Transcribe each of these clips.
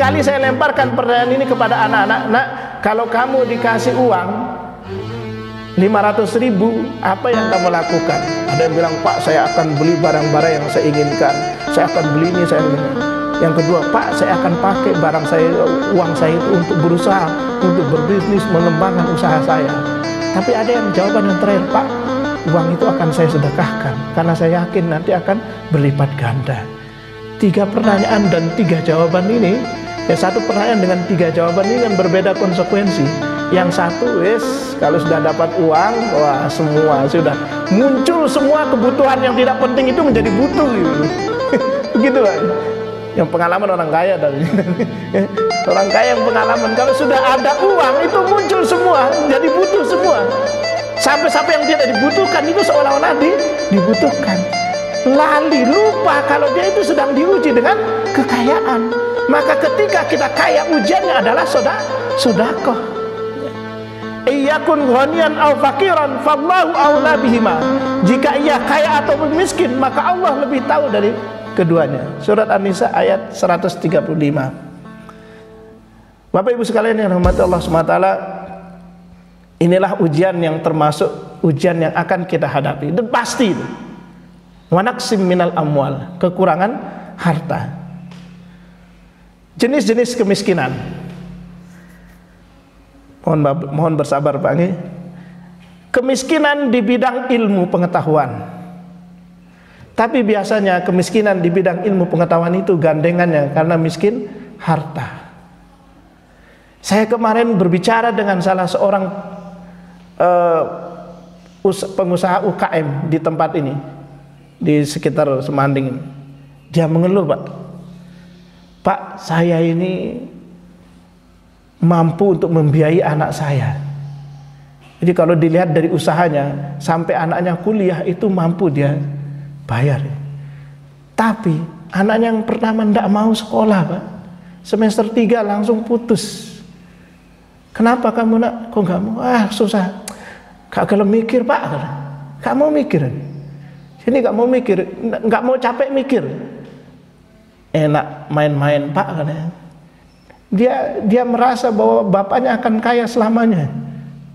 Seringkali saya lemparkan pertanyaan ini kepada anak-anak, nak, kalau kamu dikasih uang 500.000, apa yang kamu lakukan? Ada yang bilang, Pak, saya akan beli barang-barang yang saya inginkan, saya akan beli ini, saya ini. Yang kedua, Pak, saya akan pakai barang saya, uang saya itu untuk berusaha, untuk berbisnis, mengembangkan usaha saya. Tapi ada yang jawaban yang terakhir, Pak, uang itu akan saya sedekahkan, karena saya yakin nanti akan berlipat ganda. 3 pertanyaan dan 3 jawaban ini, ya, 1 pertanyaan dengan 3 jawaban ini kan berbeda konsekuensi. Yang satu, kalau sudah dapat uang, wah, semua sudah muncul, semua kebutuhan yang tidak penting itu menjadi butuh gitu. Begitu, Pak. Yang pengalaman orang kaya tadi. Orang kaya yang pengalaman, kalau sudah ada uang itu muncul semua, jadi butuh semua. Sampai-sampai yang tidak dibutuhkan itu seolah-olah dibutuhkan. Lali, lupa kalau dia itu sedang diuji dengan kekayaan. Maka ketika kita kaya, ujiannya adalah sedekah. Iyakun ghaniyan aw faqiran fallahu aula bihima. Jika ia kaya atau miskin, maka Allah lebih tahu dari keduanya. Surat An-Nisa ayat 135. Bapak Ibu sekalian yang dirahmati Allah SWT, inilah ujian yang termasuk ujian yang akan kita hadapi, dan pasti itu. Wa naqsim minal amwal, kekurangan harta. Jenis-jenis kemiskinan. Mohon bersabar Pak. Kemiskinan di bidang ilmu pengetahuan. Tapi biasanya kemiskinan di bidang ilmu pengetahuan itu gandengannya karena miskin harta. Saya kemarin berbicara dengan salah seorang pengusaha UKM di tempat ini, di sekitar Semanding. Dia mengeluh, Pak, saya ini mampu untuk membiayai anak saya. Jadi kalau dilihat dari usahanya, sampai anaknya kuliah itu mampu dia bayar. Tapi anaknya yang pertama tidak mau sekolah, Pak. Semester 3 langsung putus. Kenapa kamu, nak? Kok nggak mau? Susah. Gak kalau mikir, Pak. Gak mau mikir. Ini gak mau mikir, gak mau capek mikir. Enak main-main, Pak, katanya. Dia merasa bahwa bapaknya akan kaya selamanya,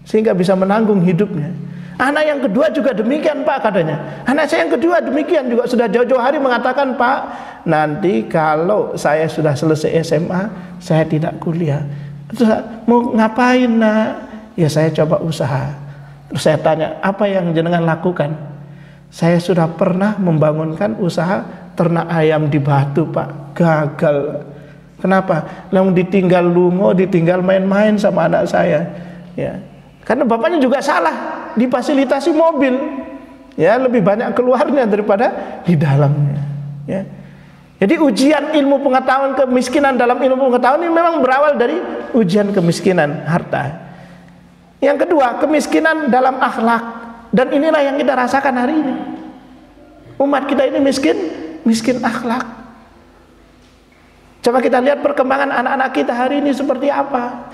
sehingga bisa menanggung hidupnya. Anak yang kedua juga demikian, Pak, katanya. Anak saya yang kedua demikian juga, sudah jauh-jauh hari mengatakan, Pak, nanti kalau saya sudah selesai SMA, saya tidak kuliah. Terus mau ngapain, nak? Ya saya coba usaha. Terus saya tanya, apa yang jenengan lakukan? Saya sudah pernah membangunkan usaha ternak ayam di Batu, Pak. Gagal. Kenapa? Lalu ditinggal lungo, ditinggal main-main sama anak saya. Ya. Karena bapaknya juga salah, difasilitasi mobil. Ya, lebih banyak keluarnya daripada di dalamnya. Ya. Jadi ujian ilmu pengetahuan kemiskinan dalam ilmu pengetahuan ini memang berawal dari ujian kemiskinan harta. Yang kedua, kemiskinan dalam akhlak, dan inilah yang kita rasakan hari ini. Umat kita ini miskin akhlak. Coba kita lihat perkembangan anak-anak kita hari ini seperti apa.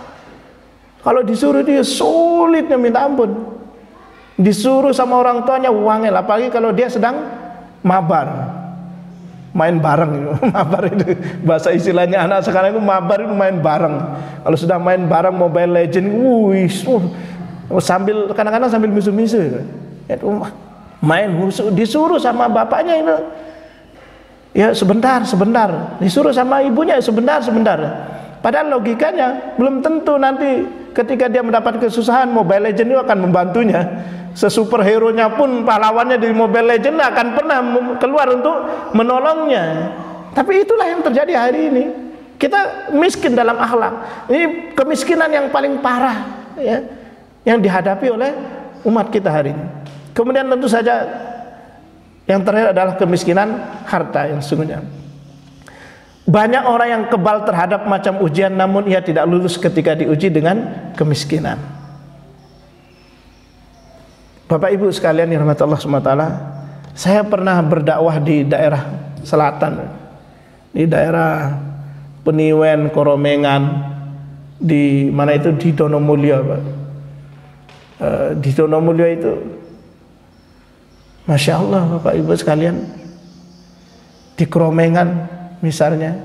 Kalau disuruh dia sulitnya minta ampun. Disuruh sama orang tuanya wangel, apalagi kalau dia sedang mabar. Main bareng, mabar itu bahasa istilahnya anak sekarang itu, mabar itu main bareng. Kalau sudah main bareng Mobile Legend, sambil kadang-kadang sambil misu-misu, main disuruh sama bapaknya itu, ya sebentar, disuruh sama ibunya sebentar. Padahal logikanya belum tentu nanti ketika dia mendapat kesusahan Mobile Legend itu akan membantunya. Sesuperhero-nya pun, pahlawannya di Mobile Legend akan pernah keluar untuk menolongnya. Tapi itulah yang terjadi hari ini. Kita miskin dalam akhlak. Ini kemiskinan yang paling parah, ya, yang dihadapi oleh umat kita hari ini. Kemudian tentu saja yang terakhir adalah kemiskinan harta yang sesungguhnya. Banyak orang yang kebal terhadap macam ujian, namun ia tidak lulus ketika diuji dengan kemiskinan. Bapak Ibu sekalian yang dirahmati Allah SWT, saya pernah berdakwah di daerah selatan, di daerah Peniwen, Koromengan, di mana itu, di Donomulyo, Pak. Di Donomulyo itu, Masya Allah Bapak Ibu sekalian, di Koromengan misalnya,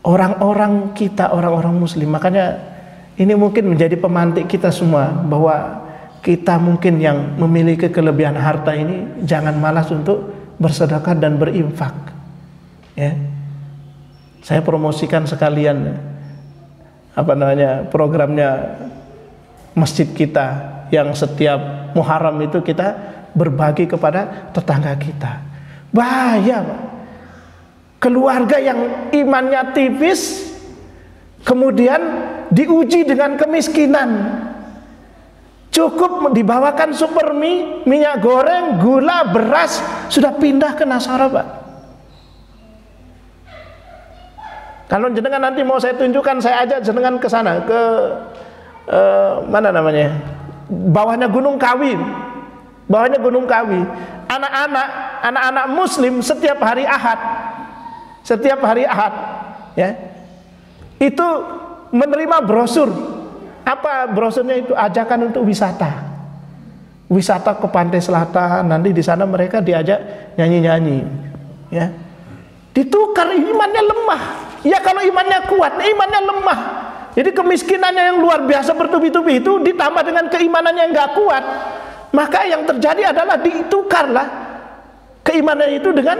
orang-orang kita, orang-orang muslim. Makanya ini mungkin menjadi pemantik kita semua, bahwa kita mungkin yang memiliki kelebihan harta ini jangan malas untuk bersedekah dan berinfak. Ya. Saya promosikan sekalian programnya masjid kita, yang setiap Muharram itu kita berbagi kepada tetangga kita. Bahaya, Pak. Keluarga yang imannya tipis kemudian diuji dengan kemiskinan. Cukup dibawakan super mie, minyak goreng, gula, beras, sudah pindah ke Nasara, Pak. Kalau jenengan nanti mau saya tunjukkan, saya ajak jenengan ke sana, ke mana namanya? Bawahnya Gunung Kawi. Bawahnya Gunung Kawi. Anak-anak muslim setiap hari Ahad, ya, itu menerima brosur. Apa brosurnya itu? Ajakan untuk wisata ke pantai selatan. Nanti di sana mereka diajak nyanyi-nyanyi, ya. Ditukar, imannya lemah. Ya kalau imannya kuat, imannya lemah. Jadi kemiskinannya yang luar biasa bertubi-tubi itu ditambah dengan keimanannya yang nggak kuat, maka yang terjadi adalah ditukarlah keimanan itu dengan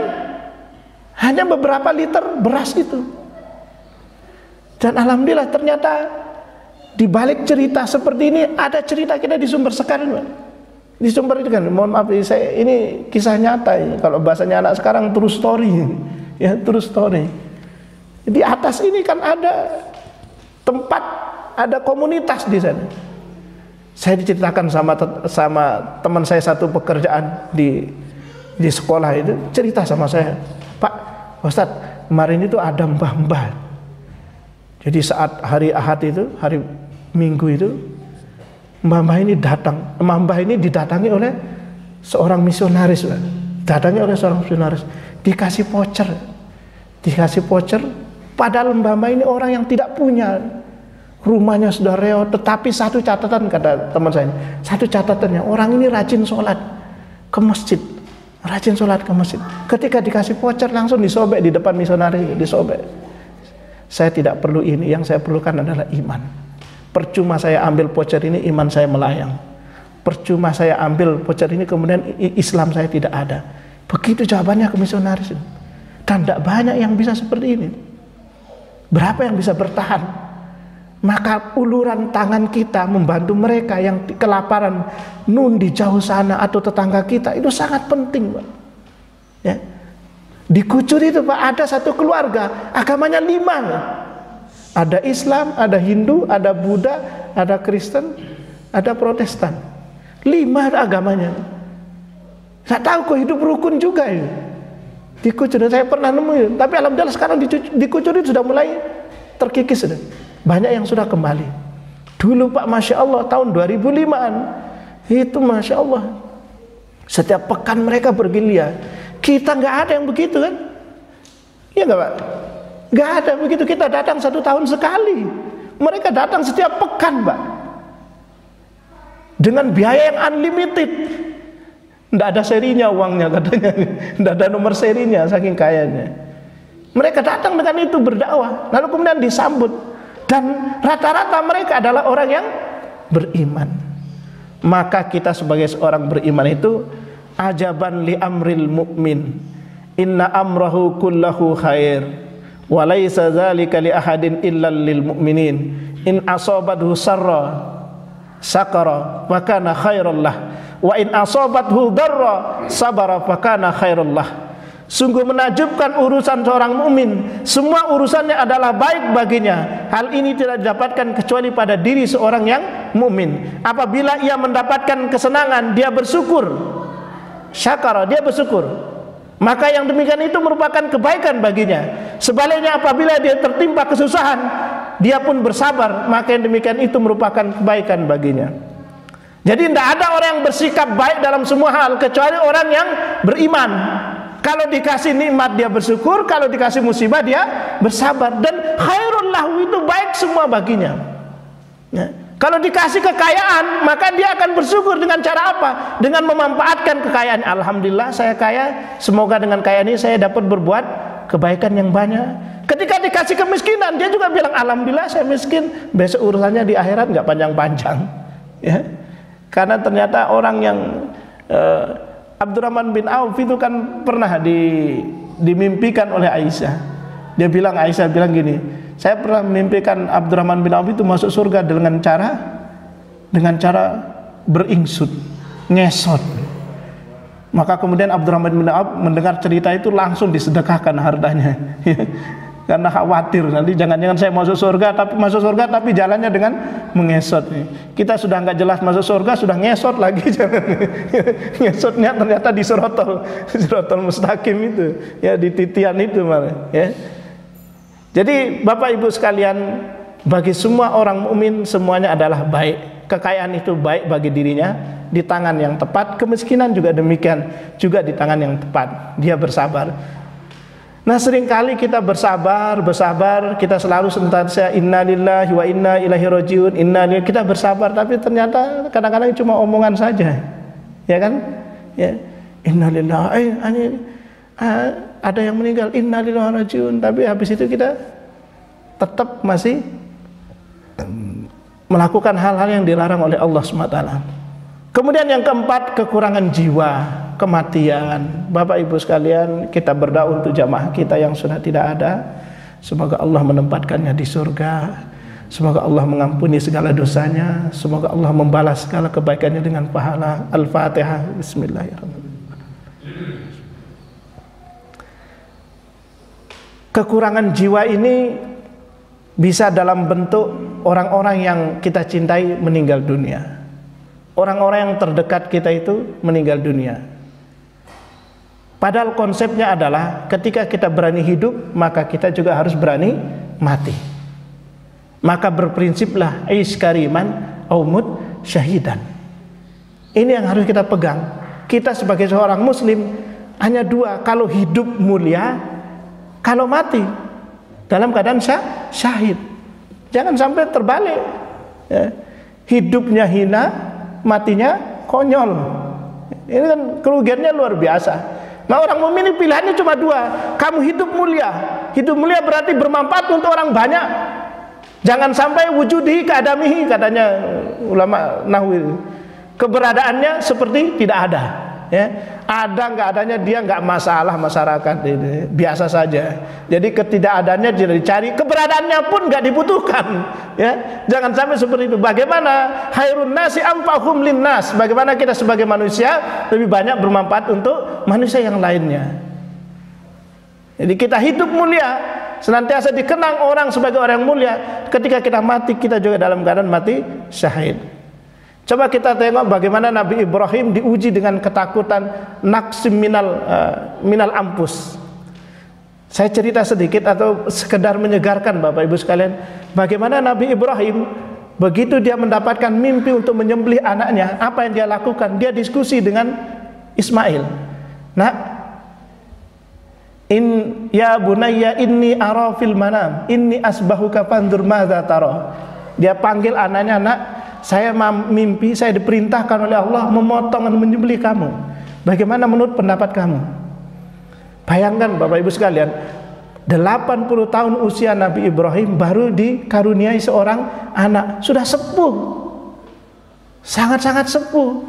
hanya beberapa liter beras itu. Dan alhamdulillah ternyata di balik cerita seperti ini ada cerita kita di Sumber Sekar, di Sumber itu kan, mohon maaf saya ini kisah nyata ya. Kalau bahasanya anak sekarang true story, ya true story. Di atas ini kan ada tempat, ada komunitas di sana. Saya diceritakan sama teman saya satu pekerjaan di sekolah itu, cerita sama saya, Pak Ustadz, kemarin itu ada mbah-mbah. Jadi saat hari Ahad itu, hari Minggu itu, mbah-mbah ini datang. Mbah-mbah ini didatangi oleh seorang misionaris, Pak. Datangi oleh seorang misionaris, dikasih voucher. Padahal mbah-mbah ini orang yang tidak punya, rumahnya sudah reot. Tetapi satu catatan, kata teman saya, satu catatannya, orang ini rajin sholat ke masjid, Ketika dikasih voucher langsung disobek di depan misionaris, disobek. Saya tidak perlu ini, yang saya perlukan adalah iman. Percuma saya ambil voucher ini, iman saya melayang. Percuma saya ambil voucher ini, kemudian Islam saya tidak ada. Begitu jawabannya ke misionaris. Dan tidak banyak yang bisa seperti ini. Berapa yang bisa bertahan? Maka uluran tangan kita membantu mereka yang kelaparan di jauh sana atau tetangga kita itu sangat penting, Pak. Ya. Di Kucur itu, Pak, ada satu keluarga agamanya 5. Ada Islam, ada Hindu, ada Buddha, ada Kristen, ada Protestan. 5 agamanya. Saya tahu kok hidup rukun juga ya. Di Kucur saya pernah nemu, tapi alhamdulillah sekarang di Kucur itu sudah mulai terkikis sudah. Banyak yang sudah kembali. Dulu, Pak, Masya Allah, tahun 2005-an itu Masya Allah, setiap pekan mereka bergiliran. Kita nggak ada yang begitu kan? Iya nggak, Pak? Nggak ada begitu. Kita datang 1 tahun sekali. Mereka datang setiap pekan, Pak, dengan biaya yang unlimited. Nggak ada serinya uangnya katanya, nggak ada nomor serinya saking kayanya. Mereka datang dengan itu berdakwah, lalu kemudian disambut. Dan rata-rata mereka adalah orang yang beriman. Maka kita sebagai seorang beriman itu, ajaban li amril mu'min, inna amrahu kullahu khair, wa laisa dzalika li ahadin illa lil mu'minin, in asabathu sarra sakara wa kana khairal lah, wa in asabathu darra sabara fa kana khairal lah. Sungguh menakjubkan urusan seorang mukmin, semua urusannya adalah baik baginya. Hal ini tidak didapatkan kecuali pada diri seorang yang mukmin. Apabila ia mendapatkan kesenangan, dia bersyukur, syakara, dia bersyukur, maka yang demikian itu merupakan kebaikan baginya. Sebaliknya apabila dia tertimpa kesusahan, dia pun bersabar, maka yang demikian itu merupakan kebaikan baginya. Jadi tidak ada orang yang bersikap baik dalam semua hal kecuali orang yang beriman. Kalau dikasih nikmat dia bersyukur, kalau dikasih musibah dia bersabar, dan khairul lahu, itu baik semua baginya. Ya. Kalau dikasih kekayaan, maka dia akan bersyukur dengan cara apa? Dengan memanfaatkan kekayaan. Alhamdulillah saya kaya, semoga dengan kaya ini saya dapat berbuat kebaikan yang banyak. Ketika dikasih dikasih kemiskinan, dia juga bilang alhamdulillah saya miskin. Besok urusannya di akhirat nggak panjang-panjang, ya. Karena ternyata orang yang Abdurrahman bin Auf itu kan pernah dimimpikan oleh Aisyah. Dia bilang, Aisyah bilang gini, saya pernah memimpikan Abdurrahman bin Auf itu masuk surga dengan cara beringsut, ngesot. Maka kemudian Abdurrahman bin Auf mendengar cerita itu langsung disedekahkan hartanya, karena khawatir nanti jangan-jangan saya masuk surga tapi jalannya dengan mengesot. Kita sudah nggak jelas masuk surga, sudah ngesot lagi, ngesotnya ternyata di sirotol mustaqim itu, ya, di titian itu malah, ya. Jadi Bapak Ibu sekalian, bagi semua orang mukmin semuanya adalah baik. Kekayaan itu baik bagi dirinya di tangan yang tepat, kemiskinan juga demikian, juga di tangan yang tepat. Dia bersabar. Nah, seringkali kita bersabar, kita selalu senantiasa innalillahi wa inna ilaihi rajiun, kita bersabar, tapi ternyata kadang-kadang cuma omongan saja. Ya kan? Ya. Innalillahi, ada yang meninggal, innalillahi rajiun, tapi habis itu kita tetap masih melakukan hal-hal yang dilarang oleh Allah SWT. Kemudian yang keempat, kekurangan jiwa, kematian. Bapak Ibu sekalian, kita berdoa untuk jamaah kita yang sudah tidak ada. Semoga Allah menempatkannya di surga. Semoga Allah mengampuni segala dosanya. Semoga Allah membalas segala kebaikannya dengan pahala. Al-Fatihah. Bismillahirrahmanirrahim. Kekurangan jiwa ini bisa dalam bentuk orang-orang yang kita cintai meninggal dunia. Orang-orang yang terdekat kita itu meninggal dunia. Padahal konsepnya adalah ketika kita berani hidup, maka kita juga harus berani mati. Maka berprinsiplah aish kariman au mut syahidan. Ini yang harus kita pegang. Kita sebagai seorang muslim hanya dua, kalau hidup mulia, kalau mati dalam keadaan syahid. Jangan sampai terbalik, ya. Hidupnya hina, matinya konyol. Ini kan kerugiannya luar biasa. Nah, orang mukmin ini pilihannya cuma dua. Kamu hidup mulia. Hidup mulia berarti bermanfaat untuk orang banyak. Jangan sampai wujudi keadamihi, katanya ulama nahwu. Keberadaannya seperti tidak ada. Ya, ada nggak adanya dia nggak masalah masyarakat ini, biasa saja. Jadi ketidakadaannya tidak dicari, keberadaannya pun nggak dibutuhkan. Ya, jangan sampai seperti itu. Bagaimana khairun nasi anfa'uhum linnas? Bagaimana kita sebagai manusia lebih banyak bermanfaat untuk manusia yang lainnya. Jadi kita hidup mulia, senantiasa dikenang orang sebagai orang yang mulia. Ketika kita mati, kita juga dalam keadaan mati syahid. Coba kita tengok bagaimana Nabi Ibrahim diuji dengan ketakutan naqsim minal ampus. Saya cerita sedikit atau sekedar menyegarkan Bapak Ibu sekalian, bagaimana Nabi Ibrahim begitu dia mendapatkan mimpi untuk menyembelih anaknya, apa yang dia lakukan? Dia diskusi dengan Ismail. Nah, ya bunayya inni ara fil manam inni asbahuka fandur madza tara. Dia panggil anaknya, "Nak, saya mimpi, saya diperintahkan oleh Allah memotong dan menyembelih kamu. Bagaimana menurut pendapat kamu?" Bayangkan Bapak Ibu sekalian, 80 tahun usia Nabi Ibrahim baru dikaruniai seorang anak. Sudah sepuh, sangat-sangat sepuh.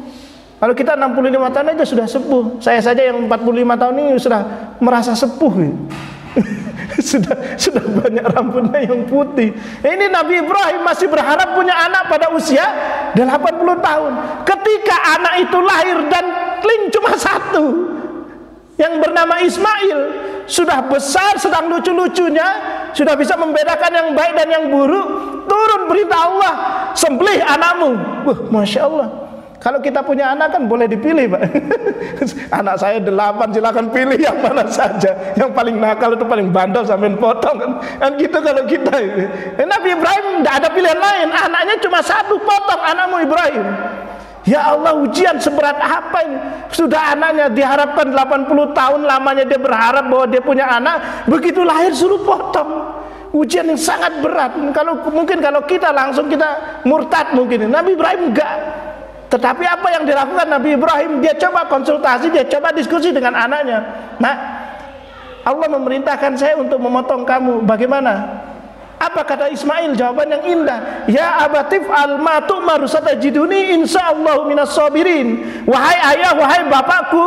Kalau kita 65 tahun aja sudah sepuh. Saya saja yang 45 tahun ini sudah merasa sepuh. sudah banyak rambutnya yang putih. Ini Nabi Ibrahim masih berharap punya anak pada usia 80 tahun. Ketika anak itu lahir dan cuma satu, yang bernama Ismail, sudah besar, sedang lucu-lucunya, sudah bisa membedakan yang baik dan yang buruk. Turun perintah Allah, sembelih anakmu. Masya Allah. Kalau kita punya anak kan boleh dipilih, Pak. Anak saya 8, silakan pilih yang mana saja. Yang paling nakal itu paling bandel sampai potong kan. Kan gitu kalau kita ini. Nabi Ibrahim tidak ada pilihan lain. Anaknya cuma satu, potong anakmu Ibrahim. Ya Allah, ujian seberat apa ini? Sudah anaknya diharapkan 80 tahun lamanya dia berharap bahwa dia punya anak, begitu lahir suruh potong. Ujian yang sangat berat. Mungkin kalau kita langsung kita murtad mungkin. Nabi Ibrahim enggak. Tetapi apa yang dilakukan Nabi Ibrahim? Dia coba konsultasi, dia coba diskusi dengan anaknya. Nah, Allah memerintahkan saya untuk memotong kamu. Bagaimana? Apa kata Ismail? Jawaban yang indah. Ya abatif al-ma tu'maru satajiduni insyaallahu minas sabirin. Wahai ayah, wahai bapakku,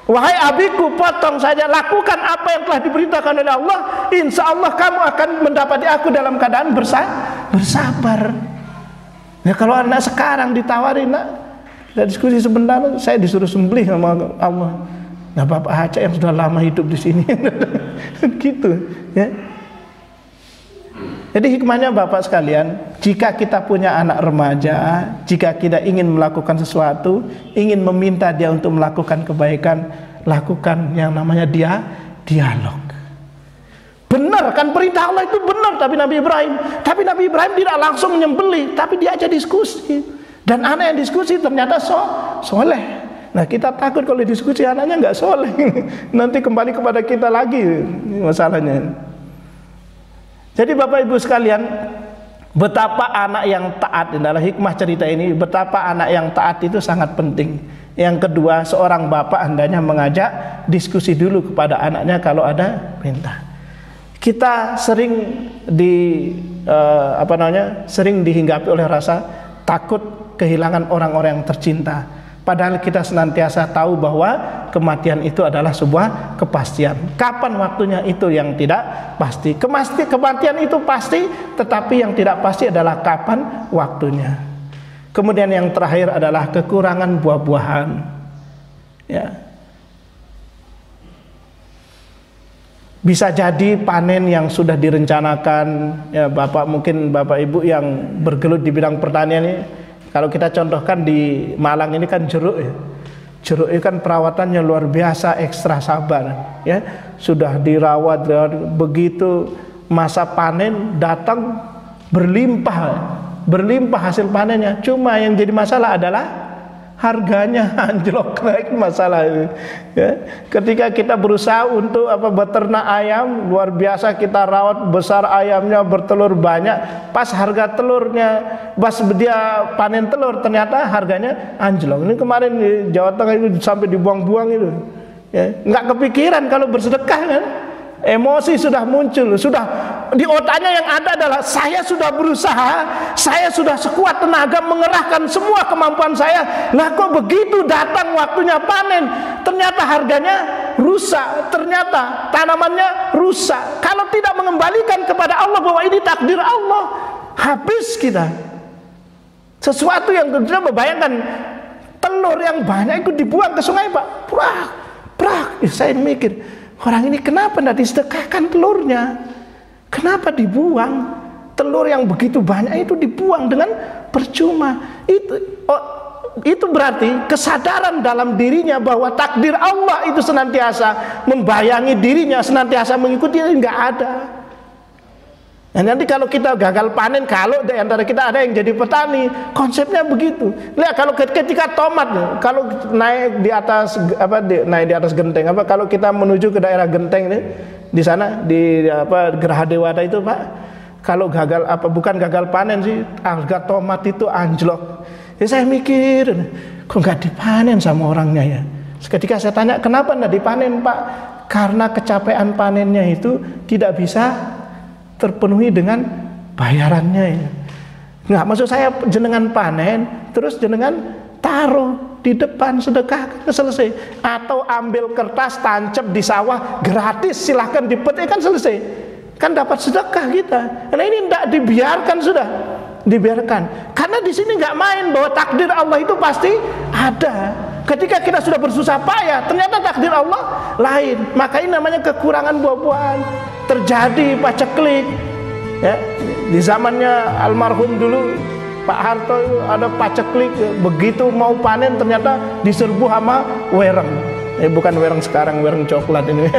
wahai abiku, potong saja, lakukan apa yang telah diberitakan oleh Allah. Insya Allah kamu akan mendapati aku dalam keadaan bersabar. Ya, kalau anak sekarang ditawarin, nak, kita diskusi sebentar, saya disuruh sembelih sama Allah. Nah, Bapak Aceh yang sudah lama hidup di sini, gitu, ya. Jadi hikmahnya Bapak sekalian, jika kita punya anak remaja, jika kita ingin melakukan sesuatu, ingin meminta dia untuk melakukan kebaikan, lakukan yang namanya dialog. Benar kan, perintah Allah itu benar, tapi Nabi Ibrahim tidak langsung menyembelih, tapi dia aja diskusi. Dan anak yang diskusi ternyata soleh. Nah, kita takut kalau diskusi anaknya nggak soleh, nanti kembali kepada kita lagi masalahnya. Jadi Bapak Ibu sekalian, betapa anak yang taat, adalah hikmah cerita ini, betapa anak yang taat itu sangat penting. Yang kedua, seorang bapak hendaknya mengajak diskusi dulu kepada anaknya kalau ada perintah. Kita sering sering dihinggapi oleh rasa takut kehilangan orang-orang yang tercinta. Padahal kita senantiasa tahu bahwa kematian itu adalah sebuah kepastian. Kapan waktunya itu yang tidak pasti. Kematian itu pasti, tetapi yang tidak pasti adalah kapan waktunya. Kemudian yang terakhir adalah kekurangan buah-buahan. Ya. Bisa jadi panen yang sudah direncanakan, ya, mungkin Bapak Ibu yang bergelut di bidang pertanian ini. Kalau kita contohkan di Malang ini kan jeruk, ya. Jeruk itu kan perawatannya luar biasa, ekstra sabar, ya. Sudah dirawat, begitu masa panen datang berlimpah hasil panennya. Cuma yang jadi masalah adalah harganya anjlok, naik masalah ini, ya. Ketika kita berusaha untuk beternak ayam, luar biasa kita rawat, besar ayamnya, bertelur banyak, pas harga telurnya, pas dia panen telur ternyata harganya anjlok. Ini kemarin di Jawa Tengah itu sampai dibuang-buang itu, ya. Nggak kepikiran kalau bersedekah kan. Emosi sudah muncul, sudah di otaknya yang ada adalah saya sudah berusaha, saya sudah sekuat tenaga mengerahkan semua kemampuan saya. Lah kok begitu datang waktunya panen, ternyata harganya rusak, ternyata tanamannya rusak. Kalau tidak mengembalikan kepada Allah bahwa ini takdir Allah, habis kita. Sesuatu yang tidak membayangkan, telur yang banyak itu dibuang ke sungai, Pak. Prak. Saya mikir, orang ini kenapa tidak disedekahkan telurnya? Kenapa dibuang? Telur yang begitu banyak itu dibuang dengan percuma. Itu berarti kesadaran dalam dirinya bahwa takdir Allah itu senantiasa membayangi dirinya, senantiasa mengikuti, nggak ada. Nah, nanti kalau kita gagal panen, kalau di antara kita ada yang jadi petani, konsepnya begitu. Lihat kalau ketika tomat, kalau naik di atas naik di atas genteng, kalau kita menuju ke daerah Genteng nih, di sana di Geraha Dewata itu, Pak, kalau gagal bukan gagal panen sih, harga tomat itu anjlok. Ya saya mikir, kok nggak dipanen sama orangnya ya? Ketika saya tanya kenapa nggak dipanen, Pak? Karena kecapean panennya itu tidak bisa terpenuhi dengan bayarannya ya. Nggak, maksud saya jenengan panen terus jenengan taruh di depan, sedekah, selesai. Atau ambil kertas tancap di sawah gratis, silahkan dipetik, kan selesai, kan dapat sedekah kita. Karena ini tidak dibiarkan, sudah dibiarkan, karena di sini nggak main bahwa takdir Allah itu pasti ada. Ketika kita sudah bersusah payah, ternyata takdir Allah lain. Maka ini namanya kekurangan buah-buahan. Terjadi paceklik, ya. Di zamannya almarhum dulu Pak Harto ada paceklik, begitu mau panen ternyata diserbu sama wereng. Bukan wereng sekarang, wereng coklat ini,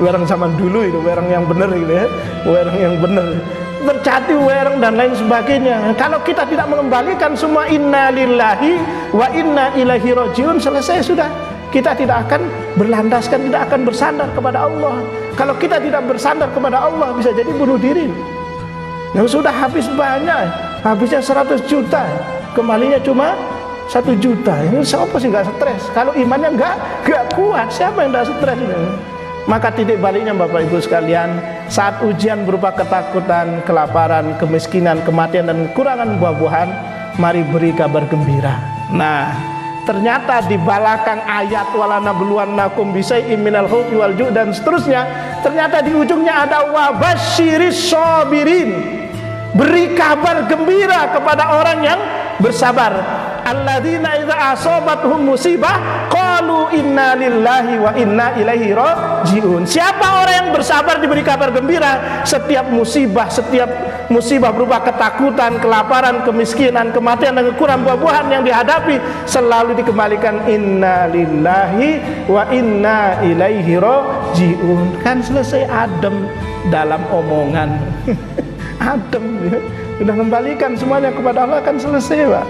wereng zaman dulu itu, wereng yang benar gitu ya, wereng yang benar. Terjadi wereng dan lain sebagainya. Kalau kita tidak mengembalikan semua inna lillahi wa inna ilaihi rajiun, selesai sudah. Kita tidak akan berlandaskan, tidak akan bersandar kepada Allah. Kalau kita tidak bersandar kepada Allah, bisa jadi bunuh diri. Yang sudah habis banyak, habisnya 100 juta, kembalinya cuma 1 juta. Ini siapa sih nggak stres? Kalau imannya nggak kuat, siapa yang nggak stres? Maka titik baliknya Bapak Ibu sekalian, saat ujian berupa ketakutan, kelaparan, kemiskinan, kematian, dan kekurangan buah-buahan, mari beri kabar gembira. Nah, ternyata di belakang ayat walanabluwannakum bisyai'im minal khaufi wal ju' dan seterusnya, ternyata di ujungnya ada wabasyiris sabirin. Beri kabar gembira kepada orang yang bersabar. Alladzina idza asabatuhum musibah qalu inna lillahi wa inna ilaihi rajiun. Siapa orang yang bersabar diberi kabar gembira. Setiap musibah berupa ketakutan, kelaparan, kemiskinan, kematian, dan kekurangan buah-buahan yang dihadapi, selalu dikembalikan inna lillahi wa inna ilaihi rajiun. Kan selesai, adem dalam omongan. Adem, ya. Sudah kembalikan semuanya kepada Allah, kan selesai, Pak.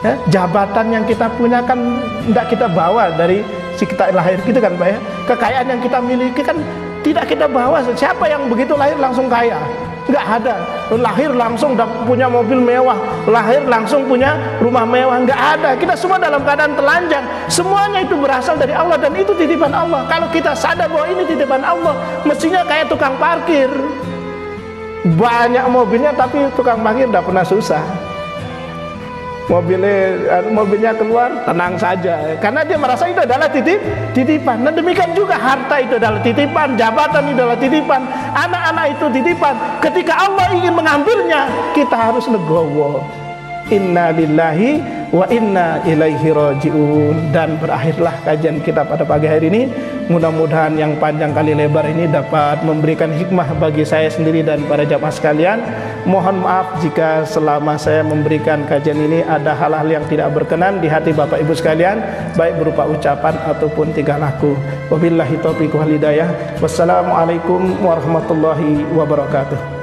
Ya, jabatan yang kita punya kan tidak kita bawa dari si kita lahir gitu kan, Pak, ya. Kekayaan yang kita miliki kan tidak kita bawa. Siapa yang begitu lahir langsung kaya? Enggak ada. Lahir langsung punya mobil mewah, lahir langsung punya rumah mewah, enggak ada. Kita semua dalam keadaan telanjang. Semuanya itu berasal dari Allah dan itu titipan Allah. Kalau kita sadar bahwa ini titipan Allah, mestinya kayak tukang parkir. Banyak mobilnya tapi tukang parkir tidak pernah susah. Mobilnya keluar tenang saja karena dia merasa itu adalah titipan. Dan demikian juga harta itu adalah titipan, jabatan itu adalah titipan, anak-anak itu titipan. Ketika Allah ingin mengambilnya, kita harus legowo. Inna lillahi wa inna ilaihi rajiun. Dan berakhirlah kajian kita pada pagi hari ini. Mudah-mudahan yang panjang kali lebar ini dapat memberikan hikmah bagi saya sendiri dan para jamaah sekalian. Mohon maaf jika selama saya memberikan kajian ini ada hal-hal yang tidak berkenan di hati Bapak Ibu sekalian, baik berupa ucapan ataupun tingkah laku. Wabillahi taufiq wal hidayah. Wassalamualaikum warahmatullahi wabarakatuh.